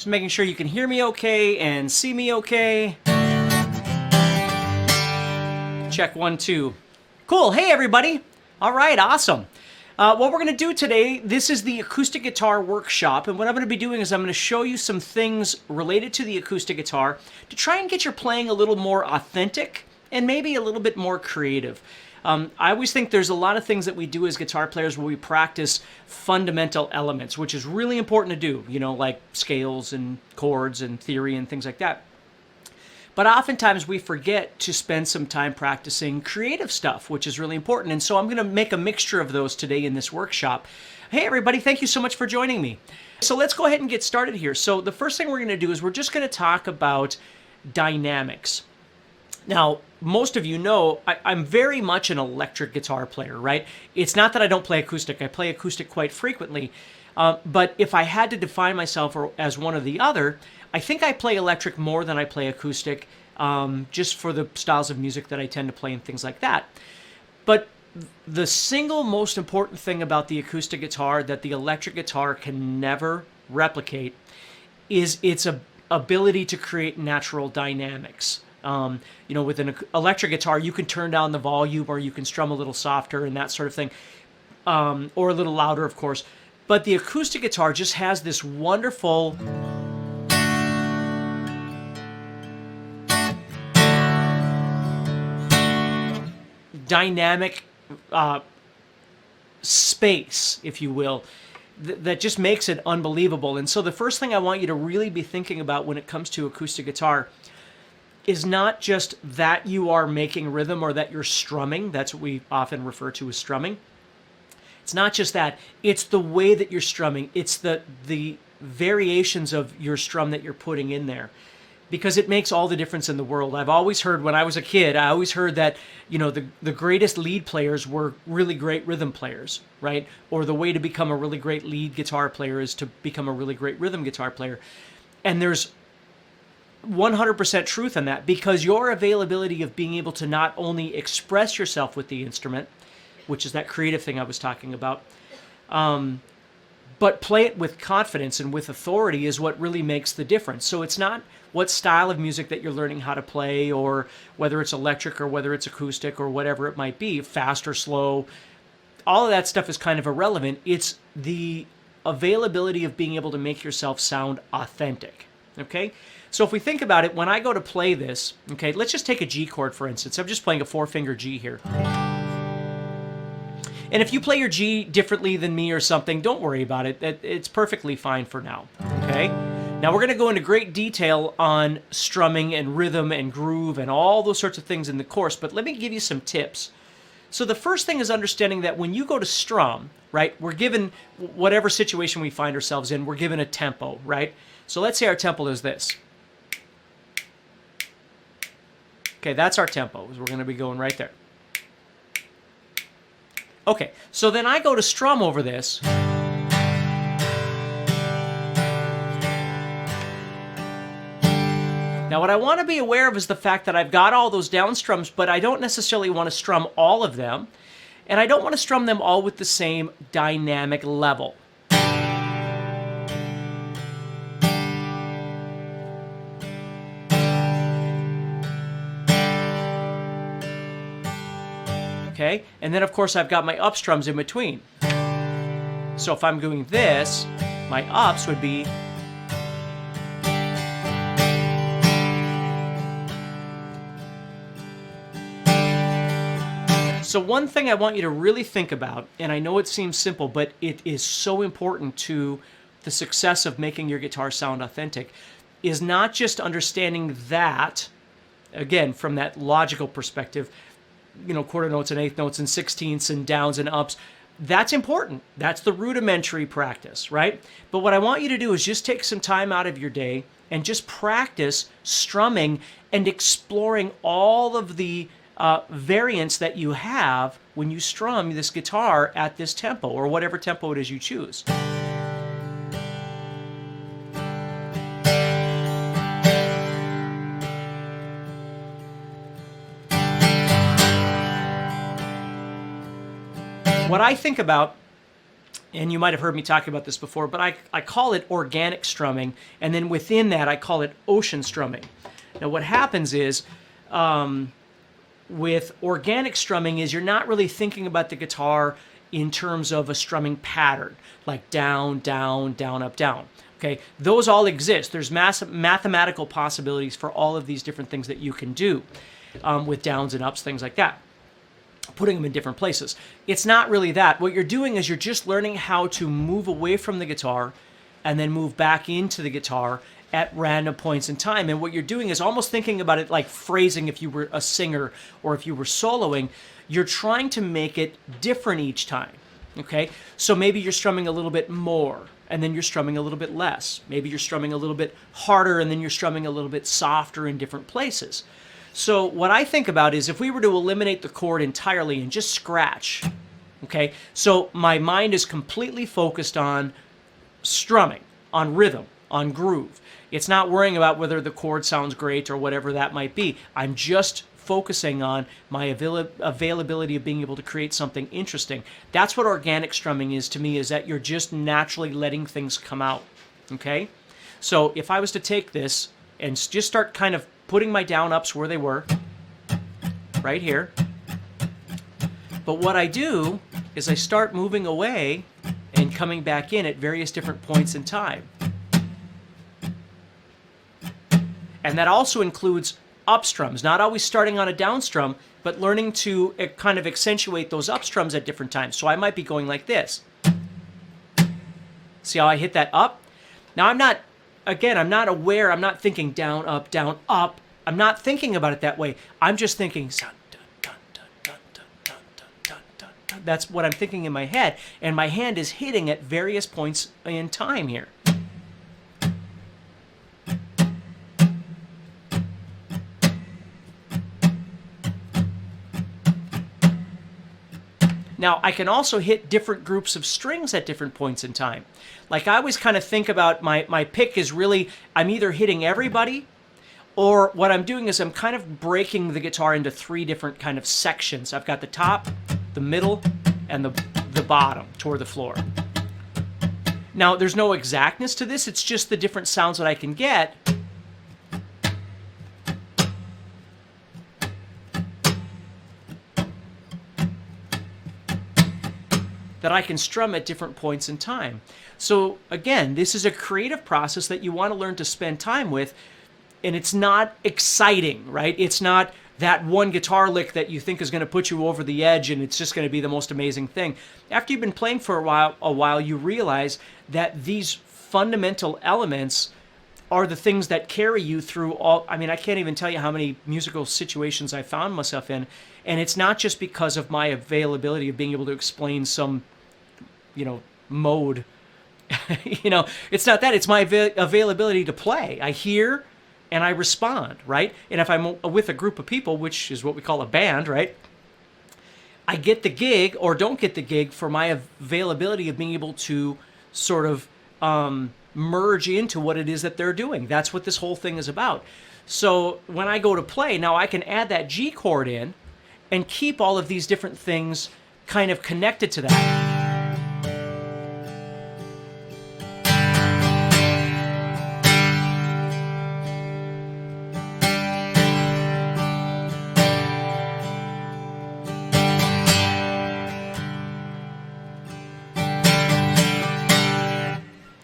Just making sure you can hear me okay and see me okay. Check 1, 2. Cool. Hey, everybody. All right, awesome. What we're going to do today, this is the acoustic guitar workshop, and what I'm going to be doing is I'm going to show you some things related to the acoustic guitar to try and get your playing a little more authentic and maybe a little bit more creative. I always think there's a lot of things that we do as guitar players where we practice fundamental elements, which is really important to do, you know, like scales and chords and theory and things like that. But oftentimes we forget to spend some time practicing creative stuff, which is really important. And so I'm going to make a mixture of those today in this workshop. Hey, everybody, thank you so much for joining me. So let's go ahead and get started here. So the first thing we're going to do is we're just going to talk about dynamics. Now, most of you know I'm very much an electric guitar player, right? It's not that I don't play acoustic. I play acoustic quite frequently. But if I had to define myself as one or the other, I think I play electric more than I play acoustic, just for the styles of music that I tend to play and things like that. But the single most important thing about the acoustic guitar that the electric guitar can never replicate is its ability to create natural dynamics. You know, with an electric guitar, you can turn down the volume or you can strum a little softer and that sort of thing, or a little louder, of course. But the acoustic guitar just has this wonderful dynamic space, if you will, that just makes it unbelievable. And so the first thing I want you to really be thinking about when it comes to acoustic guitar is not just that you are making rhythm or that you're strumming. That's what we often refer to as strumming. It's not just that. It's the way that you're strumming. It's the variations of your strum that you're putting in there, because it makes all the difference in the world. I've always heard, when I was a kid, I always heard that, you know, the greatest lead players were really great rhythm players, right? Or the way to become a really great lead guitar player is to become a really great rhythm guitar player. And there's 100% truth in that, because your availability of being able to not only express yourself with the instrument, which is that creative thing I was talking about, but play it with confidence and with authority is what really makes the difference. So it's not what style of music that you're learning how to play, or whether it's electric or whether it's acoustic or whatever it might be, fast or slow. All of that stuff is kind of irrelevant. It's the availability of being able to make yourself sound authentic, okay? So if we think about it, when I go to play this, okay, let's just take a G chord, for instance. I'm just playing a 4-finger G here. And if you play your G differently than me or something, don't worry about it. It's perfectly fine for now, okay? Now we're going to go into great detail on strumming and rhythm and groove and all those sorts of things in the course, but let me give you some tips. So the first thing is understanding that when you go to strum, right, we're given, whatever situation we find ourselves in, we're given a tempo, right? So let's say our tempo is this. Okay, that's our tempo. We're going to be going right there. Okay, so then I go to strum over this. Now what I want to be aware of is the fact that I've got all those down strums, but I don't necessarily want to strum all of them, and I don't want to strum them all with the same dynamic level. Okay, and then of course I've got my up strums in between. So if I'm doing this, my ups would be . So one thing I want you to really think about, and I know it seems simple, but it is so important to the success of making your guitar sound authentic, is not just understanding that, again, from that logical perspective, you know, quarter notes and eighth notes and sixteenths and downs and ups. That's important. That's the rudimentary practice, right? But what I want you to do is just take some time out of your day and just practice strumming and exploring all of the variants that you have when you strum this guitar at this tempo, or whatever tempo it is you choose. What I think about and you might have heard me talk about this before, but I call it organic strumming, and then within that I call it ocean strumming. Now what happens is, with organic strumming is you're not really thinking about the guitar in terms of a strumming pattern, like down, down, down, up, down. Okay, those all exist. There's mathematical possibilities for all of these different things that you can do with downs and ups, things like that, putting them in different places. It's not really that. What you're doing is you're just learning how to move away from the guitar and then move back into the guitar at random points in time. And what you're doing is almost thinking about it like phrasing if you were a singer or if you were soloing. You're trying to make it different each time, okay? So maybe you're strumming a little bit more, and then you're strumming a little bit less. Maybe you're strumming a little bit harder, and then you're strumming a little bit softer in different places. So what I think about is if we were to eliminate the chord entirely and just scratch, okay? So my mind is completely focused on strumming, on rhythm, on groove. It's not worrying about whether the chord sounds great or whatever that might be. I'm just focusing on my availability of being able to create something interesting. That's what organic strumming is to me, is that you're just naturally letting things come out, okay? So if I was to take this and just start kind of putting my down ups where they were, right here, but what I do is I start moving away and coming back in at various different points in time. And that also includes up strums, not always starting on a down strum, but learning to kind of accentuate those up strums at different times. So I might be going like this. See how I hit that up? Now I'm not aware, I'm not thinking down, up. I'm not thinking about it that way. I'm just thinking, that's what I'm thinking in my head. And my hand is hitting at various points in time here. Now, I can also hit different groups of strings at different points in time. Like I always kind of think about my pick is really, I'm either hitting everybody, or what I'm doing is I'm kind of breaking the guitar into three different kind of sections. I've got the top, the middle, and the bottom toward the floor. Now, there's no exactness to this. It's just the different sounds that I can get. That I can strum at different points in time. So again, this is a creative process that you want to learn to spend time with, and it's not exciting, right? It's not that one guitar lick that you think is going to put you over the edge and it's just going to be the most amazing thing. After you've been playing for a while, you realize that these fundamental elements are the things that carry you through all. I mean, I can't even tell you how many musical situations I found myself in, and it's not just because of my availability of being able to explain some mode. It's not that. It's my availability to play. I hear and I respond, right? And if I'm with a group of people, which is what we call a band, right? I get the gig or don't get the gig for my availability of being able to sort of merge into what it is that they're doing. That's what this whole thing is about. So when I go to play, now I can add that G chord in and keep all of these different things kind of connected to that.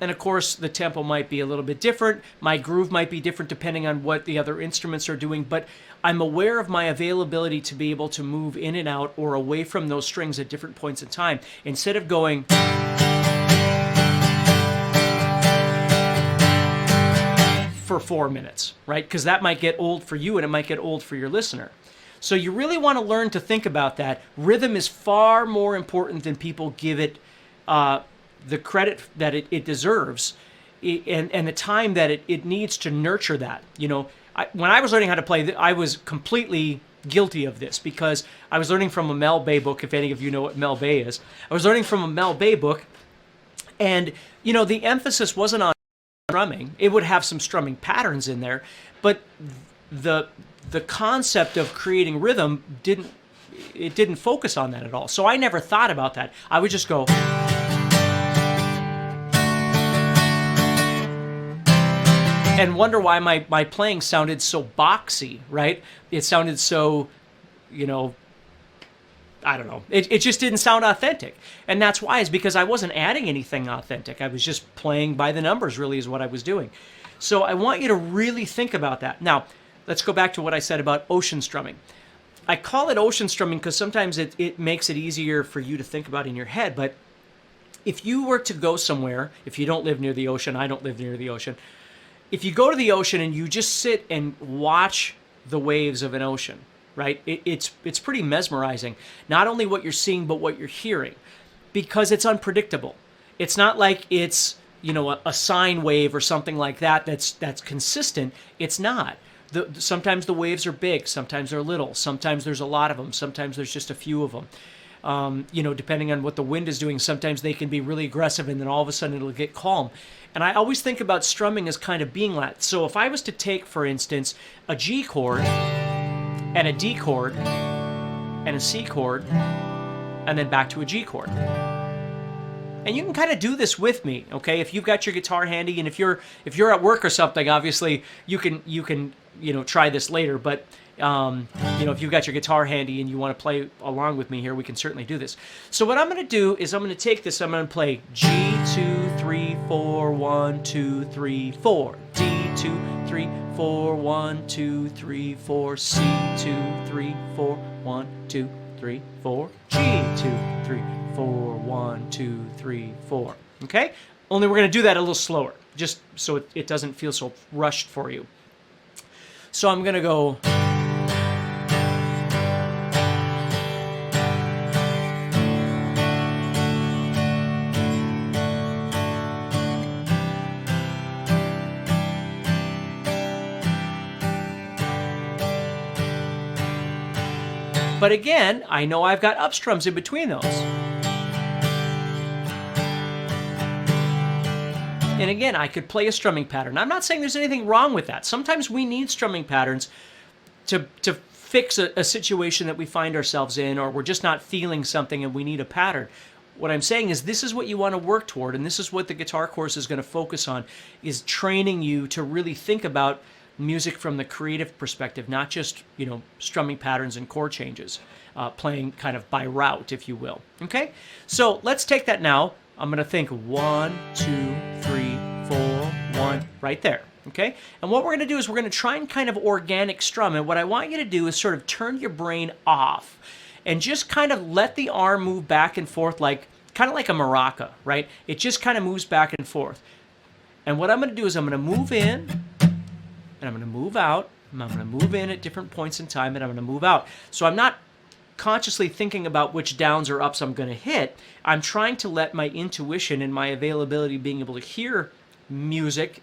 And of course, the tempo might be a little bit different. My groove might be different depending on what the other instruments are doing. But I'm aware of my availability to be able to move in and out or away from those strings at different points in time. Instead of going for 4 minutes, right? Because that might get old for you and it might get old for your listener. So you really want to learn to think about that. Rhythm is far more important than people give it the credit that it deserves, and the time that it needs to nurture that. When I was learning how to play, I was completely guilty of this because I was learning from a Mel Bay book, if any of you know what Mel Bay is. I was learning from a Mel Bay book, and the emphasis wasn't on strumming. It would have some strumming patterns in there, but the concept of creating rhythm didn't focus on that at all. So I never thought about that. I would just go. and wonder why my playing sounded so boxy, right? It sounded so, you know, I don't know. It just didn't sound authentic. And that's why, is because I wasn't adding anything authentic. I was just playing by the numbers, really, is what I was doing. So I want you to really think about that. Now, let's go back to what I said about ocean strumming. I call it ocean strumming because sometimes it makes it easier for you to think about in your head. But if you were to go somewhere, if you don't live near the ocean, I don't live near the ocean. If you go to the ocean and you just sit and watch the waves of an ocean, right? It's pretty mesmerizing. Not only what you're seeing, but what you're hearing, because it's unpredictable. It's not like it's, you know, a sine wave or something like that that's consistent. It's not. Sometimes the waves are big, sometimes they're little, sometimes there's a lot of them, sometimes there's just a few of them. You know, depending on what the wind is doing, sometimes they can be really aggressive and then all of a sudden it'll get calm. And I always think about strumming as kind of being that. So if I was to take, for instance, a G chord and a D chord and a C chord and then back to a G chord. And you can kind of do this with me, okay? If you've got your guitar handy, and if you're at work or something, obviously you can you know, try this later. But you know, if you've got your guitar handy and you want to play along with me here, we can certainly do this. So what I'm going to do is I'm going to take this. I'm going to play G 2 3 4 1 2 3 4, D 2 3 4 1 2 3 4, C 2 3 4 1 2 3 4, G 2 3 4 1 2 3 4. Okay? Only we're going to do that a little slower, just so it doesn't feel so rushed for you. So I'm going to go. But again, I know I've got up strums in between those. And again, I could play a strumming pattern. I'm not saying there's anything wrong with that. Sometimes we need strumming patterns to fix a situation that we find ourselves in, or we're just not feeling something and we need a pattern. What I'm saying is this is what you want to work toward, and this is what the guitar course is going to focus on, is training you to really think about music from the creative perspective, not just, you know, strumming patterns and chord changes, playing kind of by route, if you will. Okay? So let's take that now. I'm going to think 1, 2, 3, 4, 1, right there. Okay? And what we're going to do is we're going to try and kind of organic strum. And what I want you to do is sort of turn your brain off and just kind of let the arm move back and forth, like kind of like a maraca, right? It just kind of moves back and forth. And what I'm going to do is I'm going to move in, and I'm going to move out, and I'm going to move in at different points in time, and I'm going to move out. So I'm not consciously thinking about which downs or ups I'm going to hit. I'm trying to let my intuition and my availability being able to hear music,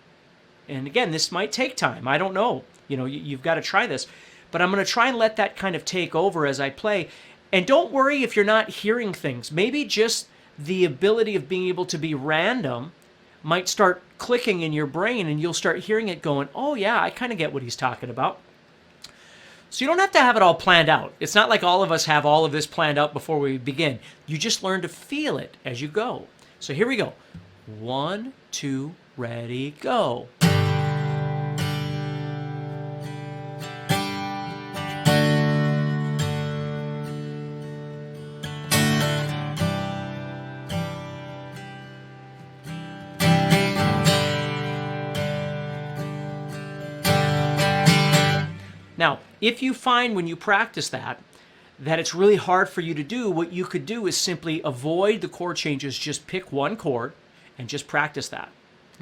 and again, this might take time. I don't know. You know, you've got to try this. But I'm going to try and let that kind of take over as I play. And don't worry if you're not hearing things. Maybe just the ability of being able to be random might start clicking in your brain, and you'll start hearing it going, oh yeah, I kind of get what he's talking about. So you don't have to have it all planned out. It's not like all of us have all of this planned out before we begin. You just learn to feel it as you go. So here we go. 1, 2, ready, go. Now, if you find when you practice that it's really hard for you to do, what you could do is simply avoid the chord changes, just pick one chord and just practice that,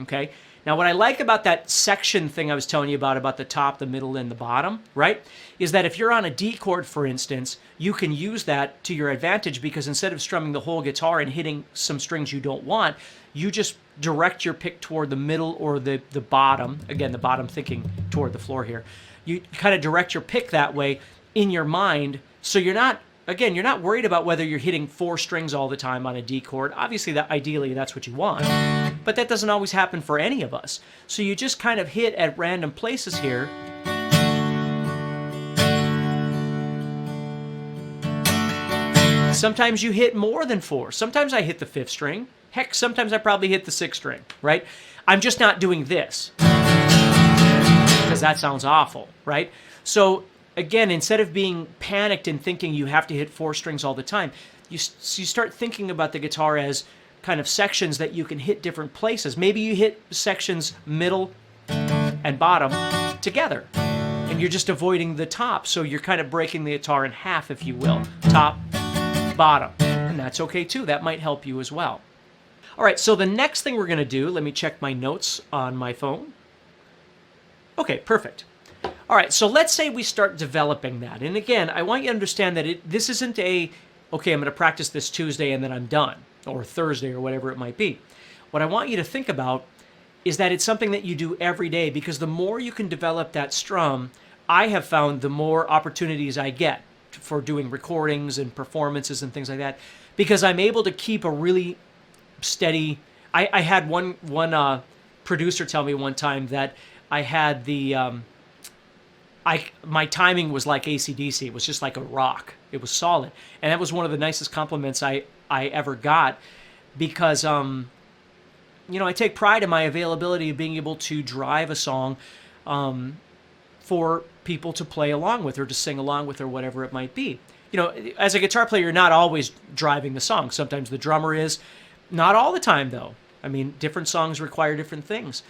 okay? Now, what I like about that section thing I was telling you about the top, the middle, and the bottom, right, is that if you're on a D chord, for instance, you can use that to your advantage, because instead of strumming the whole guitar and hitting some strings you don't want, you just direct your pick toward the middle or the bottom. Again, the bottom thinking toward the floor here. You kind of direct your pick that way in your mind, so you're not worried about whether you're hitting 4 strings all the time on a D chord. Obviously, ideally, that's what you want, but that doesn't always happen for any of us. So you just kind of hit at random places here. Sometimes you hit more than 4. Sometimes I hit the 5th string. Heck, sometimes I probably hit the 6th string, right? I'm just not doing this. because that sounds awful, right? So again, instead of being panicked and thinking you have to hit 4 strings all the time, you start thinking about the guitar as kind of sections that you can hit different places. Maybe you hit sections middle and bottom together, and you're just avoiding the top. So you're kind of breaking the guitar in half, if you will. Top, bottom. And that's okay too. That might help you as well. All right, so the next thing we're going to do, let me check my notes on my phone. Okay, perfect. All right, so let's say we start developing that. And again, I want you to understand that this isn't a, okay, I'm going to practice this Tuesday and then I'm done, or Thursday or whatever it might be. What I want you to think about is that it's something that you do every day, because the more you can develop that strum, I have found the more opportunities I get for doing recordings and performances and things like that, because I'm able to keep a really steady. I had one producer tell me one time that I had the my timing was like AC/DC. It was just like a rock. It was solid, and that was one of the nicest compliments I ever got, because you know, I take pride in my availability of being able to drive a song for people to play along with or to sing along with or whatever it might be. You know, as a guitar player, you're not always driving the song. Sometimes the drummer is. Not all the time, though. I mean, different songs require different things.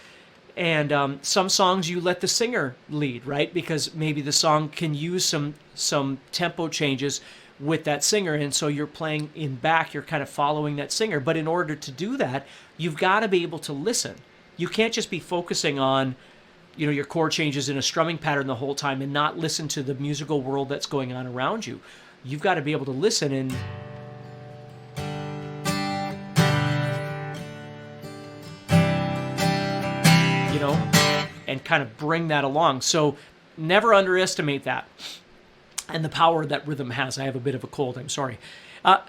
And some songs you let the singer lead, right? Because maybe the song can use some tempo changes with that singer, and so you're playing in back, you're kind of following that singer. But in order to do that, you've got to be able to listen. You can't just be focusing on, you know, your chord changes in a strumming pattern the whole time and not listen to the musical world that's going on around you. You've got to be able to listen and you know, and kind of bring that along. So never underestimate that and the power that rhythm has. I have a bit of a cold, I'm sorry.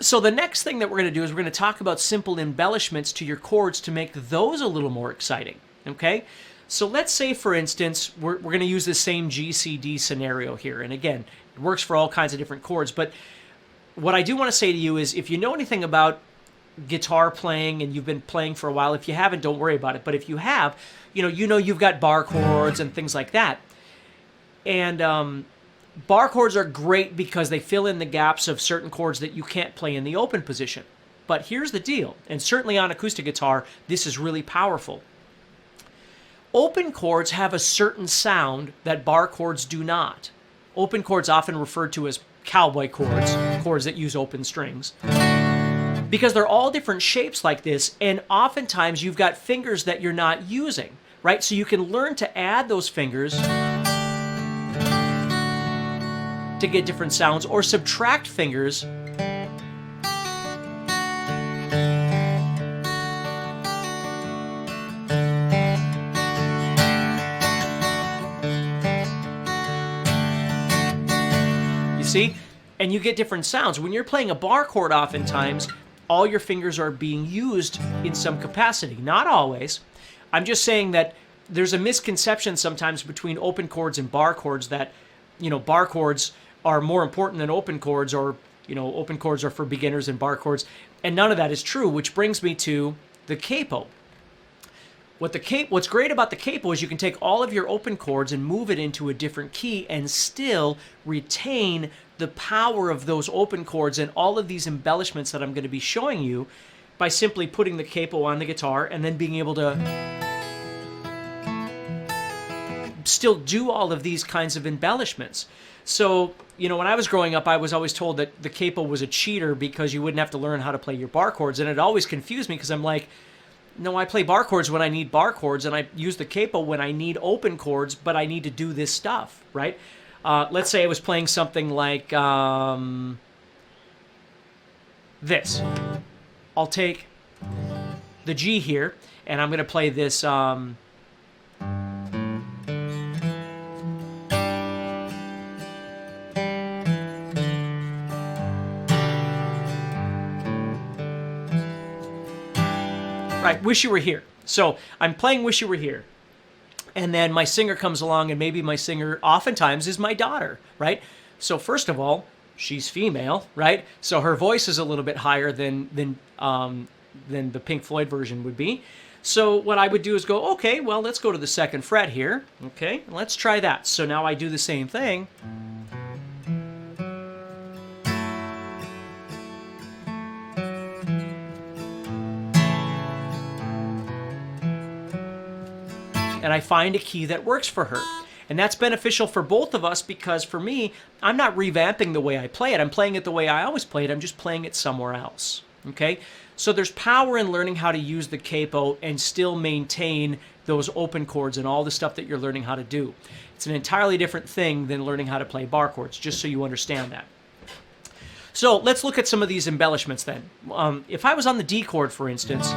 So the next thing that we're going to do is we're going to talk about simple embellishments to your chords to make those a little more exciting, okay? So let's say, for instance, we're going to use the same GCD scenario here. And again, it works for all kinds of different chords. But what I do want to say to you is, if you know anything about guitar playing and you've been playing for a while, if you haven't, don't worry about it. But if you have, you know you've got bar chords and things like that. And bar chords are great because they fill in the gaps of certain chords that you can't play in the open position. But here's the deal, and certainly on acoustic guitar, this is really powerful. Open chords have a certain sound that bar chords do not. Open chords, often referred to as cowboy chords, chords that use open strings, because they're all different shapes like this, and oftentimes you've got fingers that you're not using, right? So you can learn to add those fingers to get different sounds, or subtract fingers you see? And you get different sounds. When you're playing a bar chord, oftentimes all your fingers are being used in some capacity. Not always. I'm just saying that there's a misconception sometimes between open chords and bar chords, that, you know, bar chords are more important than open chords, or, you know, open chords are for beginners and bar chords. And none of that is true, which brings me to the capo. What's great about the capo is you can take all of your open chords and move it into a different key and still retain the power of those open chords and all of these embellishments that I'm going to be showing you by simply putting the capo on the guitar and then being able to still do all of these kinds of embellishments. So, you know, when I was growing up, I was always told that the capo was a cheater because you wouldn't have to learn how to play your bar chords, and it always confused me because I'm like, no, I play bar chords when I need bar chords, and I use the capo when I need open chords, but I need to do this stuff, right? Let's say I was playing something like this. I'll take the G here, and I'm going to play this. Right, Wish You Were Here. So I'm playing Wish You Were Here. And then my singer comes along, and maybe my singer oftentimes is my daughter, right? So first of all, she's female, right? So her voice is a little bit higher than the Pink Floyd version would be. So what I would do is go, okay, well, let's go to the 2nd fret here. Okay, let's try that. So now I do the same thing. And I find a key that works for her. And that's beneficial for both of us because for me, I'm not revamping the way I play it. I'm playing it the way I always play it. I'm just playing it somewhere else. Okay? So there's power in learning how to use the capo and still maintain those open chords and all the stuff that you're learning how to do. It's an entirely different thing than learning how to play bar chords, just so you understand that. So let's look at some of these embellishments then. If I was on the D chord, for instance,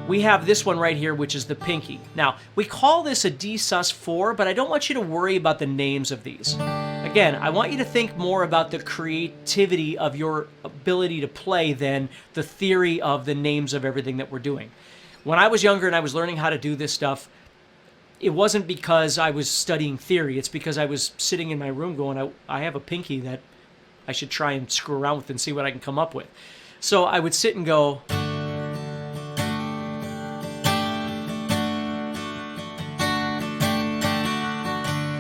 we have this one right here, which is the pinky. Now, we call this a D sus4, but I don't want you to worry about the names of these. Again, I want you to think more about the creativity of your ability to play than the theory of the names of everything that we're doing. When I was younger and I was learning how to do this stuff, it wasn't because I was studying theory. It's because I was sitting in my room going, I have a pinky that I should try and screw around with and see what I can come up with. So I would sit and go...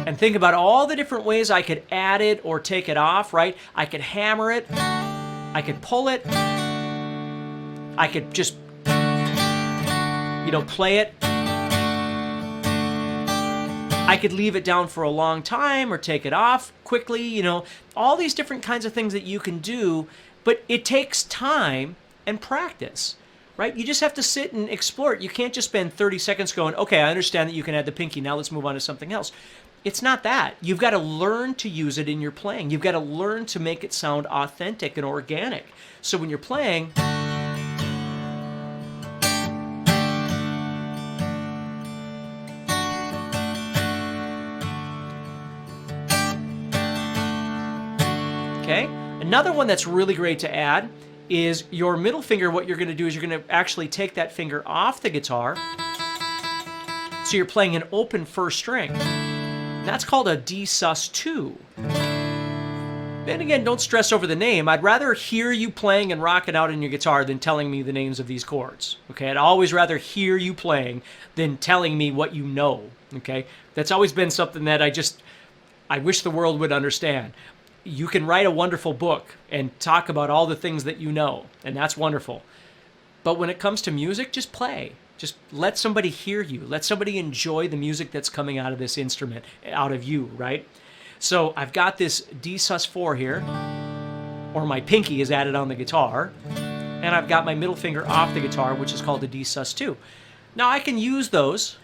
and think about all the different ways I could add it or take it off, right? I could hammer it. I could pull it. I could just, play it. I could leave it down for a long time or take it off quickly, all these different kinds of things that you can do, but it takes time and practice, right? You just have to sit and explore it. You can't just spend 30 seconds going, okay, I understand that you can add the pinky. Now let's move on to something else. It's not that. You've got to learn to use it in your playing. You've got to learn to make it sound authentic and organic. So when you're playing, okay? Another one that's really great to add is your middle finger. What you're going to do is you're going to actually take that finger off the guitar. So you're playing an open first string. That's called a D sus2. Then again, don't stress over the name. I'd rather hear you playing and rocking out on your guitar than telling me the names of these chords. Okay, I'd always rather hear you playing than telling me what you know. Okay, that's always been something that I wish the world would understand. You can write a wonderful book and talk about all the things that you know, and that's wonderful. But when it comes to music, just play. Just let somebody hear you. Let somebody enjoy the music that's coming out of this instrument, out of you, right? So I've got this D sus4 here, or my pinky is added on the guitar, and I've got my middle finger off the guitar, which is called a D sus2. Now I can use those.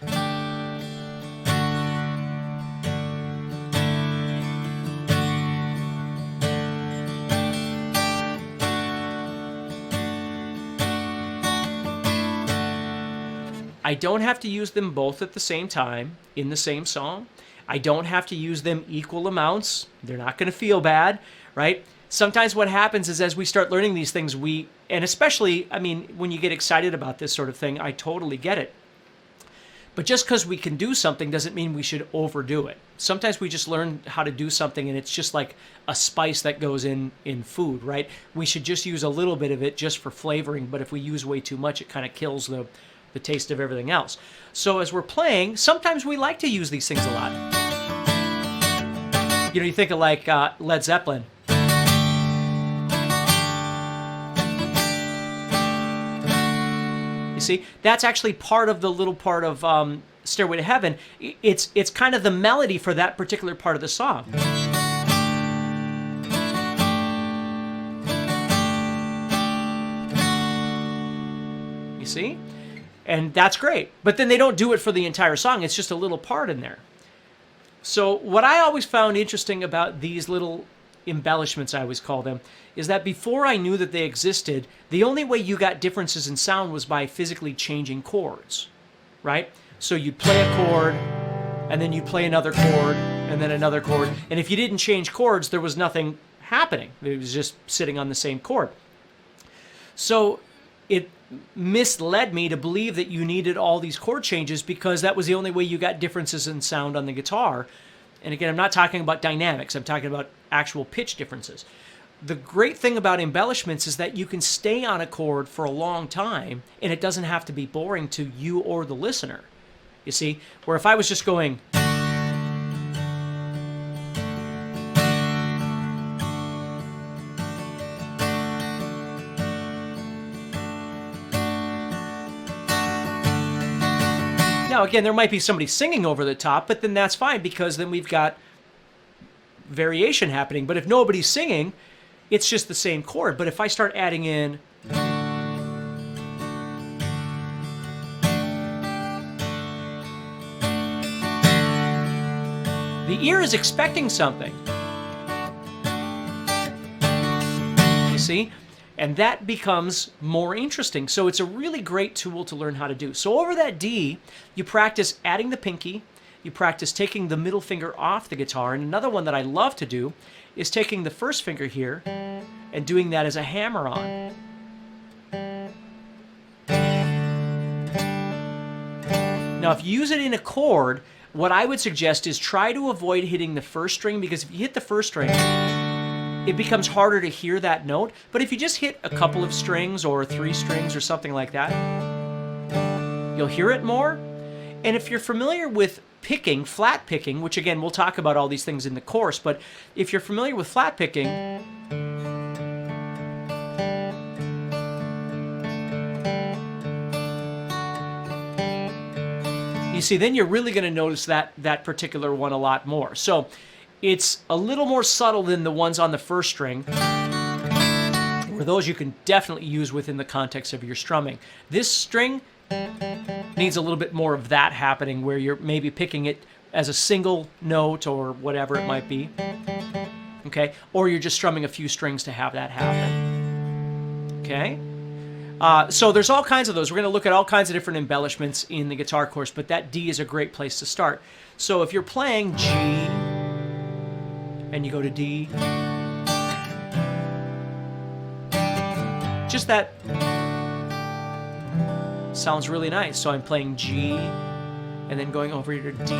I don't have to use them both at the same time in the same song. I don't have to use them equal amounts. They're not going to feel bad, right? Sometimes what happens is as we start learning these things, and especially, when you get excited about this sort of thing, I totally get it. But just because we can do something doesn't mean we should overdo it. Sometimes we just learn how to do something and it's just like a spice that goes in food, right? We should just use a little bit of it just for flavoring, but if we use way too much, it kind of kills the taste of everything else. So as we're playing, sometimes we like to use these things a lot. You think of like Led Zeppelin. You see, that's actually part of the little part of Stairway to Heaven. It's kind of the melody for that particular part of the song. You see? And that's great. But then they don't do it for the entire song. It's just a little part in there. So what I always found interesting about these little embellishments, I always call them, is that before I knew that they existed, the only way you got differences in sound was by physically changing chords, right? So you'd play a chord, and then you'd play another chord, and then another chord. And if you didn't change chords, there was nothing happening. It was just sitting on the same chord. So it misled me to believe that you needed all these chord changes because that was the only way you got differences in sound on the guitar. And again, I'm not talking about dynamics. I'm talking about actual pitch differences. the great thing about embellishments is that you can stay on a chord for a long time and it doesn't have to be boring to you or the listener. You see? Where if I was just going... Now, again, there might be somebody singing over the top, but then that's fine because then we've got variation happening. But if nobody's singing, it's just the same chord. But if I start adding in... the ear is expecting something. You see? And that becomes more interesting. So it's a really great tool to learn how to do. So over that D, you practice adding the pinky, you practice taking the middle finger off the guitar, and another one that I love to do is taking the first finger here and doing that as a hammer-on. Now, if you use it in a chord, what I would suggest is try to avoid hitting the first string, because if you hit the first string, it becomes harder to hear that note. But if you just hit a couple of strings or 3 strings or something like that, you'll hear it more. And if you're familiar with picking, flat picking, which again, we'll talk about all these things in the course, but if you're familiar with flat picking, you see, then you're really going to notice that particular one a lot more. So it's a little more subtle than the ones on the first string, where those you can definitely use within the context of your strumming. This string needs a little bit more of that happening, where you're maybe picking it as a single note or whatever it might be, okay? Or you're just strumming a few strings to have that happen, okay? So there's all kinds of those. We're going to look at all kinds of different embellishments in the guitar course, but that D is a great place to start. So if you're playing G, and you go to D, just that sounds really nice. So I'm playing G, and then going over here to D.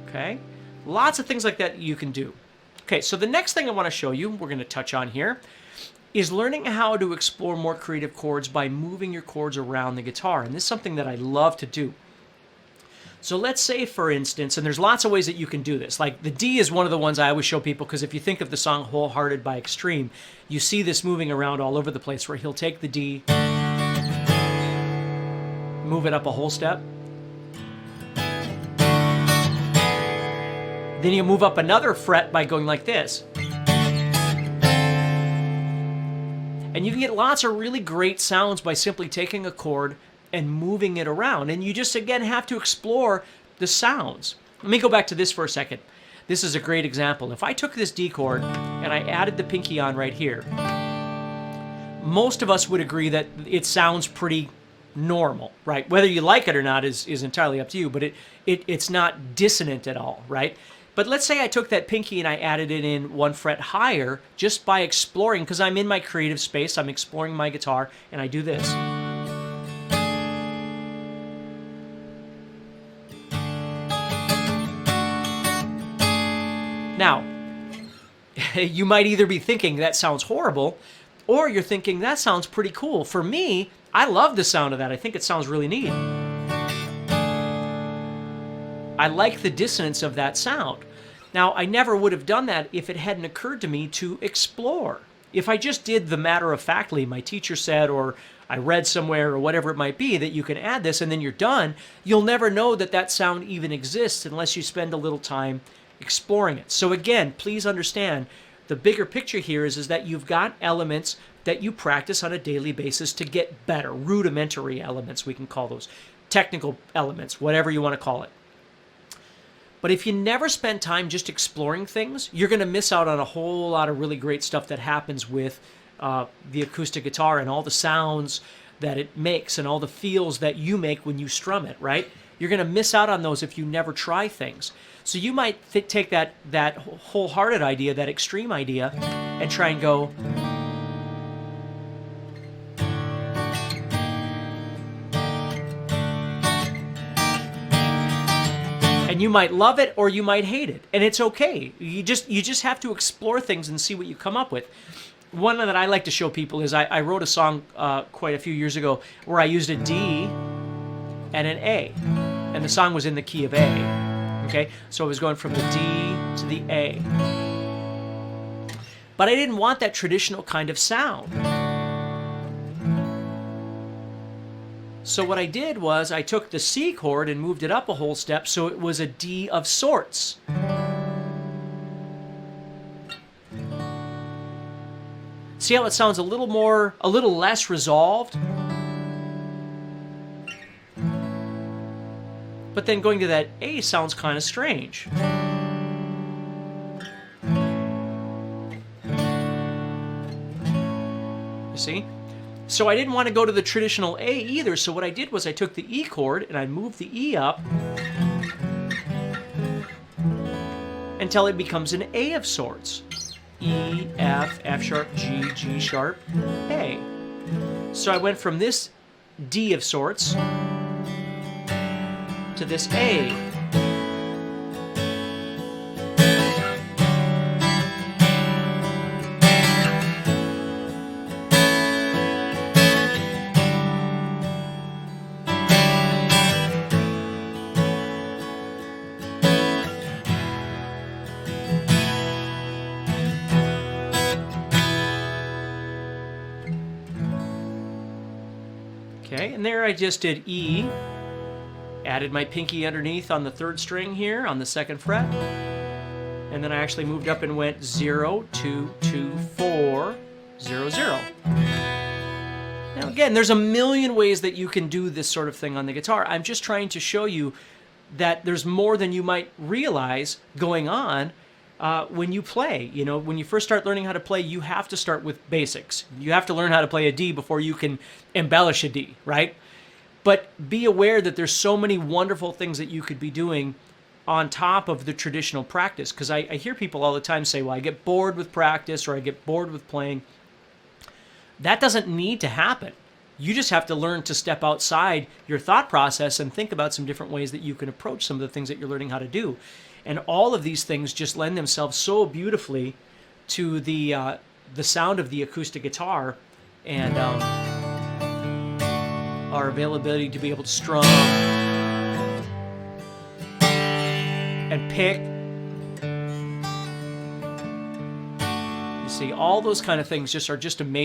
Okay? Lots of things like that you can do. Okay, so the next thing I want to show you, we're going to touch on here, is learning how to explore more creative chords by moving your chords around the guitar. And this is something that I love to do. So let's say, for instance, and there's lots of ways that you can do this. Like the D is one of the ones I always show people, because if you think of the song Wholehearted by Extreme, you see this moving around all over the place, where he'll take the D, move it up a whole step, then you move up another fret by going like this. And you can get lots of really great sounds by simply taking a chord and moving it around. And you just, again, have to explore the sounds. Let me go back to this for a second. This is a great example. If I took this D chord and I added the pinky on right here, most of us would agree that it sounds pretty normal, right? Whether you like it or not is entirely up to you, but it's not dissonant at all, right? But let's say I took that pinky and I added it in 1 fret higher just by exploring, because I'm in my creative space, I'm exploring my guitar, and I do this. Now, you might either be thinking that sounds horrible, or you're thinking that sounds pretty cool. For me, I love the sound of that. I think it sounds really neat. I like the dissonance of that sound. Now, I never would have done that if it hadn't occurred to me to explore. If I just did the matter-of-factly, my teacher said, or I read somewhere, or whatever it might be, that you can add this and then you're done, you'll never know that that sound even exists unless you spend a little time exploring it. So again, please understand, the bigger picture here is that you've got elements that you practice on a daily basis to get better. Rudimentary elements, we can call those. Technical elements, whatever you want to call it. But if you never spend time just exploring things, you're going to miss out on a whole lot of really great stuff that happens with the acoustic guitar and all the sounds that it makes and all the feels that you make when you strum it, right? You're going to miss out on those if you never try things. So you might take that wholehearted idea, that extreme idea, and try and go... And you might love it or you might hate it, and it's okay. You just have to explore things and see what you come up with. One that I like to show people is I wrote a song quite a few years ago where I used a D and an A, and the song was in the key of A. Okay, so I was going from the D to the A, but I didn't want that traditional kind of sound. So what I did was I took the C chord and moved it up a whole step so it was a D of sorts. See how it sounds a little less resolved? But then going to that A sounds kind of strange. You see? So I didn't want to go to the traditional A either, so what I did was I took the E chord and I moved the E up until it becomes an A of sorts. E, F, F sharp, G, G sharp, A. So I went from this D of sorts to this A. Okay, and there I just did E, added my pinky underneath on the 3rd string here on the 2nd fret, and then I actually moved up and went 0, 2, 2, 4, 0, 0. Now again, there's a million ways that you can do this sort of thing on the guitar. I'm just trying to show you that there's more than you might realize going on when you play. You know, when you first start learning how to play, you have to start with basics. You have to learn how to play a D before you can embellish a D, right? But be aware that there's so many wonderful things that you could be doing on top of the traditional practice. Because I hear people all the time say, well, I get bored with practice or I get bored with playing. That doesn't need to happen. You just have to learn to step outside your thought process and think about some different ways that you can approach some of the things that you're learning how to do. And all of these things just lend themselves so beautifully to the sound of the acoustic guitar and our availability to be able to strum and pick. You see, all those kind of things just are just amazing.